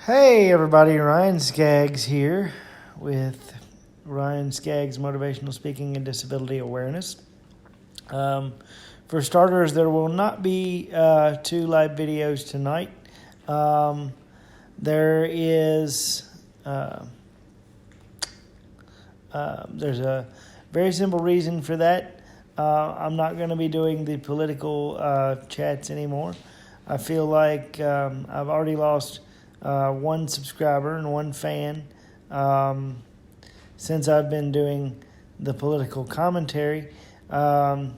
Hey everybody, Ryan Skaggs here with Ryan Skaggs Motivational Speaking and Disability Awareness. For starters, there will not be two live videos tonight. There's a very simple reason for that. I'm not going to be doing the political chats anymore. I feel like I've already lost one subscriber and one fan since I've been doing the political commentary. And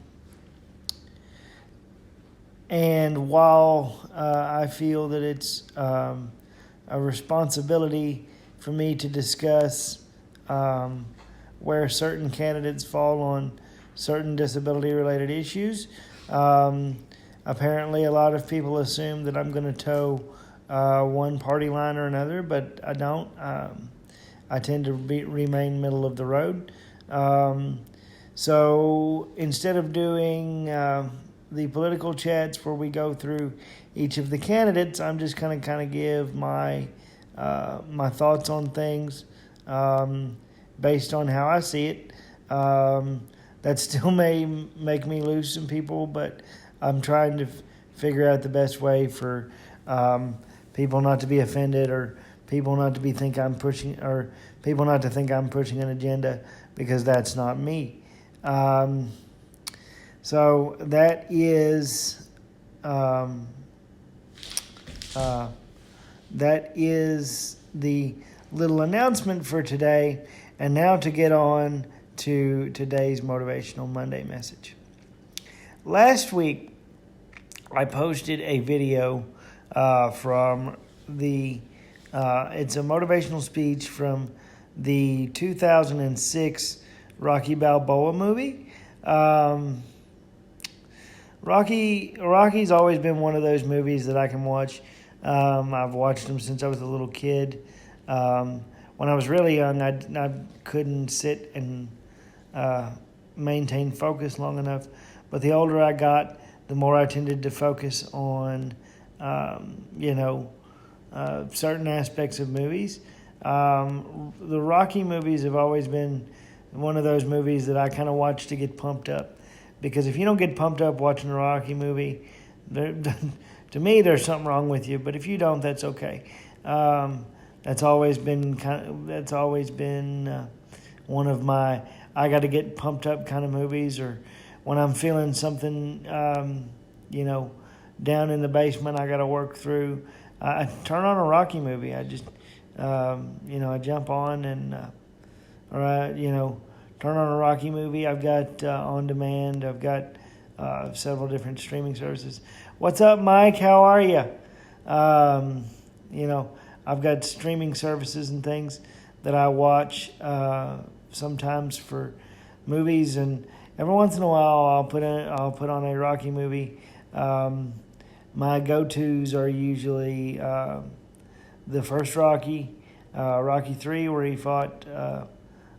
while I feel that it's a responsibility for me to discuss where certain candidates fall on certain disability-related issues, apparently a lot of people assume that I'm going to toe one party line or another, but I don't. I tend to remain middle of the road. So instead of doing the political chats where we go through each of the candidates, I'm just going to kind of give my thoughts on things based on how I see it. That still may make me lose some people, but I'm trying to figure out the best way for people not to be offended, or people not to think I'm pushing an agenda, because that's not me. So that is the little announcement for today. And now to get on to today's Motivational Monday message. Last week, I posted a video from it's a motivational speech from the 2006 Rocky Balboa movie. Rocky's always been one of those movies that I can watch. I've watched them since I was a little kid. When I was really young, I couldn't sit and maintain focus long enough. But the older I got, the more I tended to focus on, certain aspects of movies. The Rocky movies have always been one of those movies that I kind of watch to get pumped up. Because if you don't get pumped up watching a Rocky movie, to me, there's something wrong with you. But if you don't, that's okay. That's always been one of my I got to get pumped up kind of movies. Or when I'm feeling something, down in the basement, I got to work through. I turn on a Rocky movie. I just, I jump on and, turn on a Rocky movie. I've got on demand. I've got several different streaming services. What's up, Mike? How are you? I've got streaming services and things that I watch sometimes for movies, and every once in a while I'll put on a Rocky movie. My go-tos are usually the first Rocky, Rocky 3, where he fought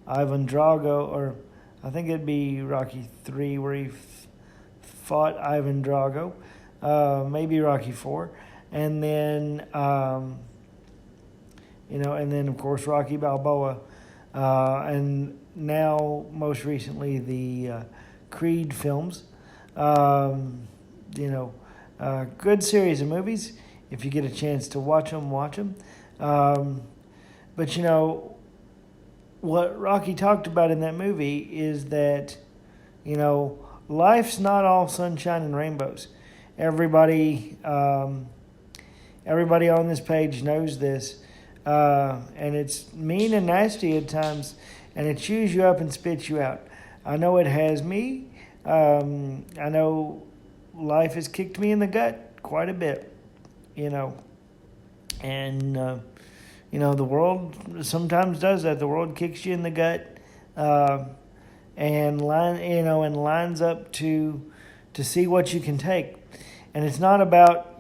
Ivan Drago, or I think it'd be Rocky 3 where he fought Ivan Drago, maybe Rocky 4, and then and then of course Rocky Balboa, and now most recently the Creed films. Good series of movies. If you get a chance to watch them, watch them. But what Rocky talked about in that movie is that, life's not all sunshine and rainbows. Everybody on this page knows this, and it's mean and nasty at times, and it chews you up and spits you out. I know it has me. I know life has kicked me in the gut quite a bit, and the world sometimes does that. The world kicks you in the gut, and lines up to see what you can take. And it's not about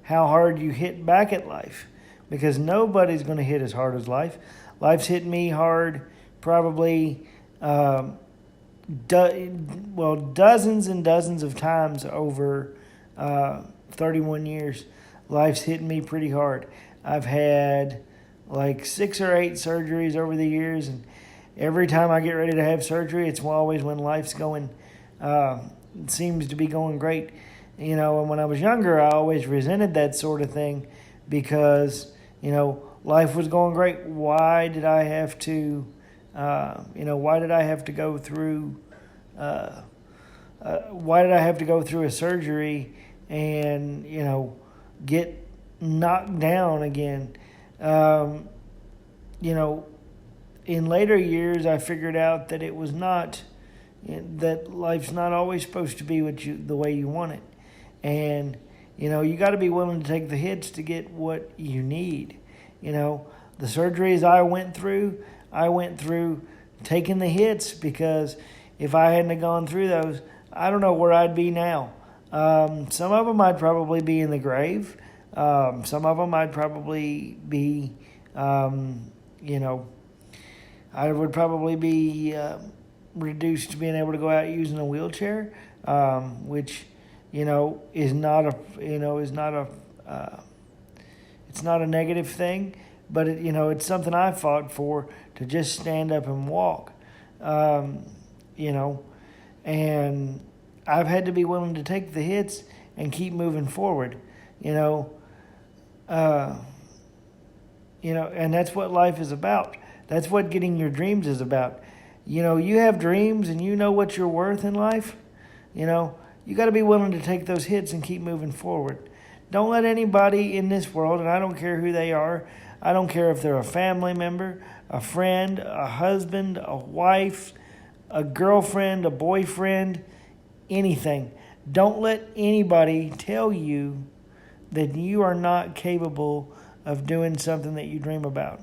how hard you hit back at life, because nobody's going to hit as hard as life. Life's hit me hard, probably dozens and dozens of times over 31 years. Life's hitting me pretty hard. I've had like 6 or 8 surgeries over the years, and every time I get ready to have surgery, it's always when life's going, it seems to be going great. And when I was younger, I always resented that sort of thing because, life was going great. Why did I have to, go through, why did I have to go through a surgery and, get knocked down again? In later years, I figured out that it was not, that life's not always supposed to be the way you want it. And, you got to be willing to take the hits to get what you need. The surgeries I went through taking the hits, because if I hadn't have gone through those, I don't know where I'd be now. Some of them I'd probably be in the grave. Some of them I'd probably be, I would probably be reduced to being able to go out using a wheelchair, which, is not it's not a negative thing, but it's something I fought for, to just stand up and walk, and I've had to be willing to take the hits and keep moving forward, and that's what life is about. That's what getting your dreams is about. You have dreams and you know what you're worth in life. You got to be willing to take those hits and keep moving forward. Don't let anybody in this world, and I don't care who they are, I don't care if they're a family member, a friend, a husband, a wife, a girlfriend, a boyfriend, anything. Don't let anybody tell you that you are not capable of doing something that you dream about.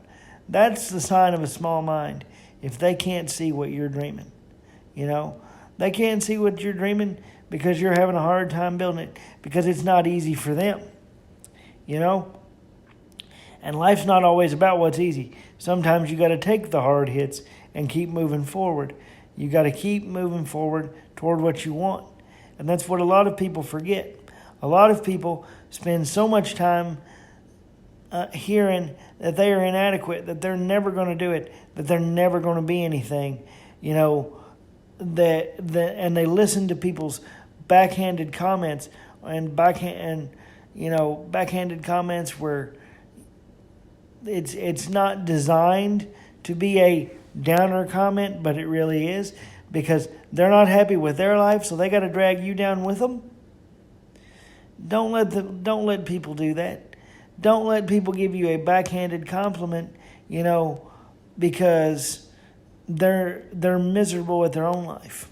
That's the sign of a small mind, if they can't see what you're dreaming. They can't see what you're dreaming because you're having a hard time building it, because it's not easy for them. And life's not always about what's easy. Sometimes you got to take the hard hits and keep moving forward. You got to keep moving forward toward what you want. And that's what a lot of people forget. A lot of people spend so much time hearing that they are inadequate, that they're never going to do it, that they're never going to be anything, and they listen to people's backhanded comments and backhanded comments where it's not designed to be a downer comment, but it really is, because they're not happy with their life, so they got to drag you down with them. Don't let people do that. Don't let people give you a backhanded compliment, because they're miserable with their own life.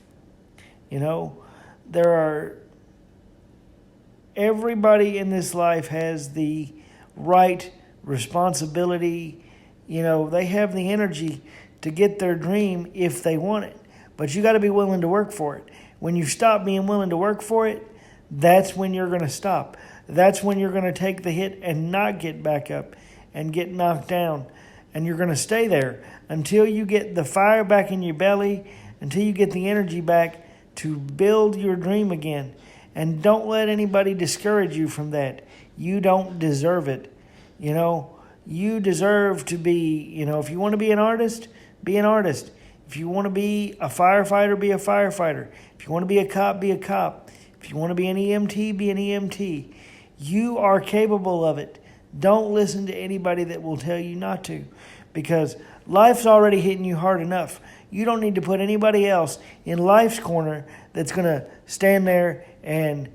Everybody in this life has the right responsibility. They have the energy to get their dream if they want it, but you got to be willing to work for it. When you stop being willing to work for it, that's when you're going to stop. That's when you're going to take the hit and not get back up and get knocked down. And you're going to stay there until you get the fire back in your belly, until you get the energy back to build your dream again. And don't let anybody discourage you from that. You don't deserve it. You deserve to be, if you want to be an artist, be an artist. If you want to be a firefighter, be a firefighter. If you want to be a cop, be a cop. If you want to be an EMT, be an EMT. You are capable of it. Don't listen to anybody that will tell you not to, because life's already hitting you hard enough. You don't need to put anybody else in life's corner that's going to stand there and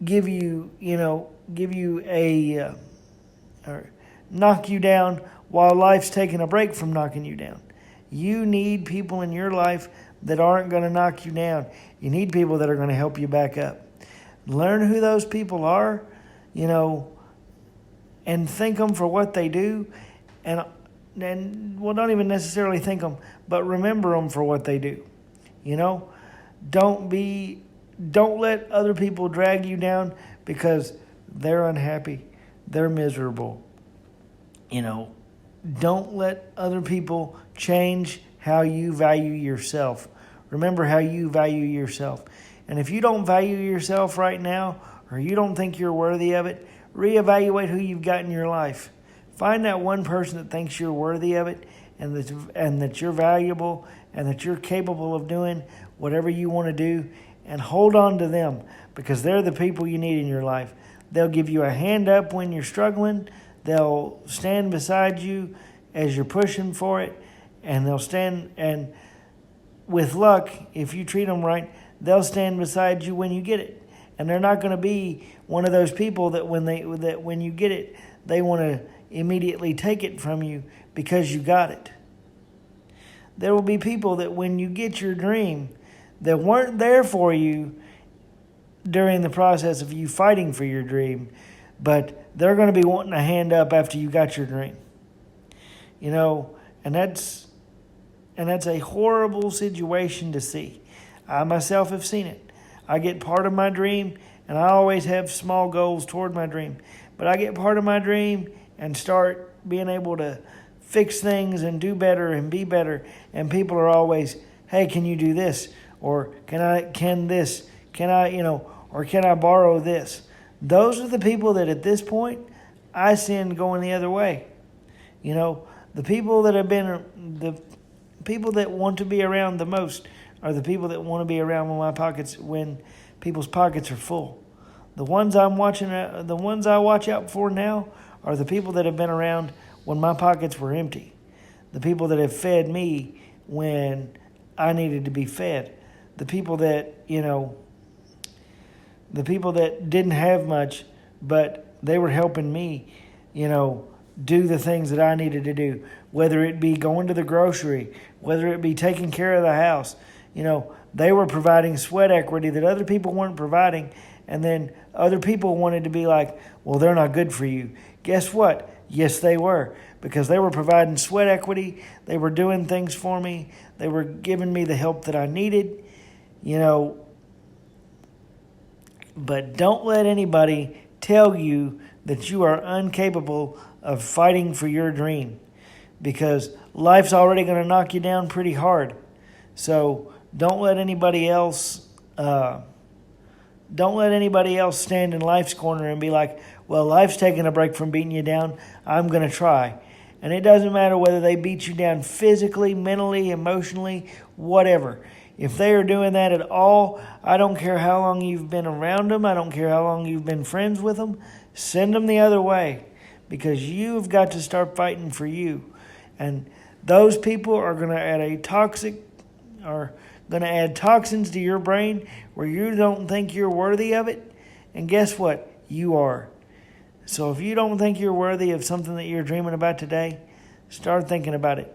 give you or knock you down while life's taking a break from knocking you down. You need people in your life that aren't going to knock you down. You need people that are going to help you back up. Learn who those people are, and thank them for what they do, and don't even necessarily thank them, but remember them for what they do. Don't let other people drag you down because they're unhappy, they're miserable. Don't let other people change how you value yourself. Remember how you value yourself. And if you don't value yourself right now, or you don't think you're worthy of it, reevaluate who you've got in your life. Find that one person that thinks you're worthy of it, and that you're valuable, and that you're capable of doing whatever you want to do, and hold on to them, because they're the people you need in your life. They'll give you a hand up when you're struggling. They'll stand beside you as you're pushing for it, and they'll stand, and with luck, if you treat them right, they'll stand beside you when you get it. And they're not going to be one of those people that when you get it, they want to immediately take it from you because you got it. There will be people that when you get your dream, that weren't there for you during the process of you fighting for your dream, but they're going to be wanting a hand up after you got your dream. You know, and that's a horrible situation to see. I myself have seen it. I get part of my dream, and I always have small goals toward my dream. But I get part of my dream and start being able to fix things and do better and be better. And people are always, hey, can you do this? Or can I borrow this? Those are the people that at this point I send going the other way. You know, the people that want to be around the most are the people that want to be around when people's pockets are full. The ones I watch out for now are the people that have been around when my pockets were empty. The people that have fed me when I needed to be fed. The people that didn't have much, but they were helping me, do the things that I needed to do, whether it be going to the grocery, whether it be taking care of the house. They were providing sweat equity that other people weren't providing, and then other people wanted to be like, well, they're not good for you. Guess what? Yes, they were, because they were providing sweat equity. They were doing things for me. They were giving me the help that I needed, But don't let anybody tell you that you are incapable of fighting for your dream, because life's already going to knock you down pretty hard. So don't let anybody else stand in life's corner and be like, well, life's taking a break from beating you down. I'm going to try. And it doesn't matter whether they beat you down physically, mentally, emotionally, whatever. If they are doing that at all, I don't care how long you've been around them. I don't care how long you've been friends with them. Send them the other way, because you've got to start fighting for you. And those people are going to add toxins to your brain where you don't think you're worthy of it. And guess what? You are. So if you don't think you're worthy of something that you're dreaming about today, start thinking about it.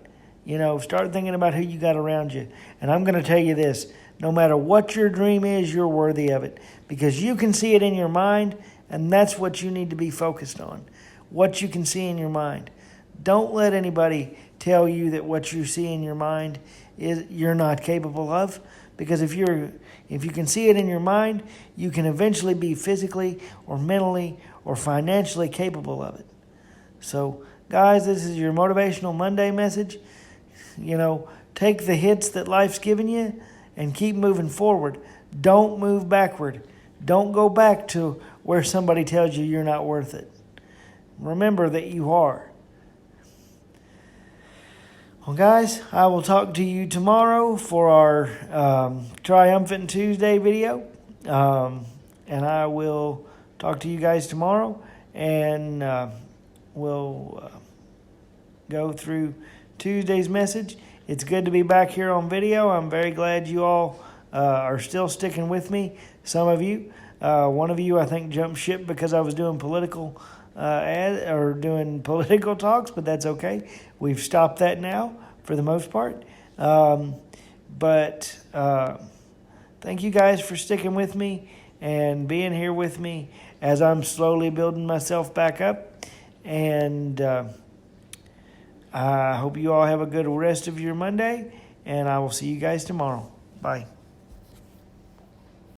Start thinking about who you got around you. And I'm going to tell you this, no matter what your dream is, you're worthy of it, because you can see it in your mind, and that's what you need to be focused on, what you can see in your mind. Don't let anybody tell you that what you see in your mind is you're not capable of, because if you can see it in your mind, you can eventually be physically or mentally or financially capable of it. So, guys, this is your Motivational Monday message. Take the hits that life's given you and keep moving forward. Don't move backward. Don't go back to where somebody tells you you're not worth it. Remember that you are. Well, guys, I will talk to you tomorrow for our Triumphant Tuesday video. And I will talk to you guys tomorrow, and we'll go through Tuesday's message. It's good to be back here on video. I'm very glad you all are still sticking with me. Some of you, one of you, I think, jumped ship because I was doing political talks, but that's okay. We've stopped that now for the most part. But thank you guys for sticking with me and being here with me as I'm slowly building myself back up. And I hope you all have a good rest of your Monday, and I will see you guys tomorrow. Bye.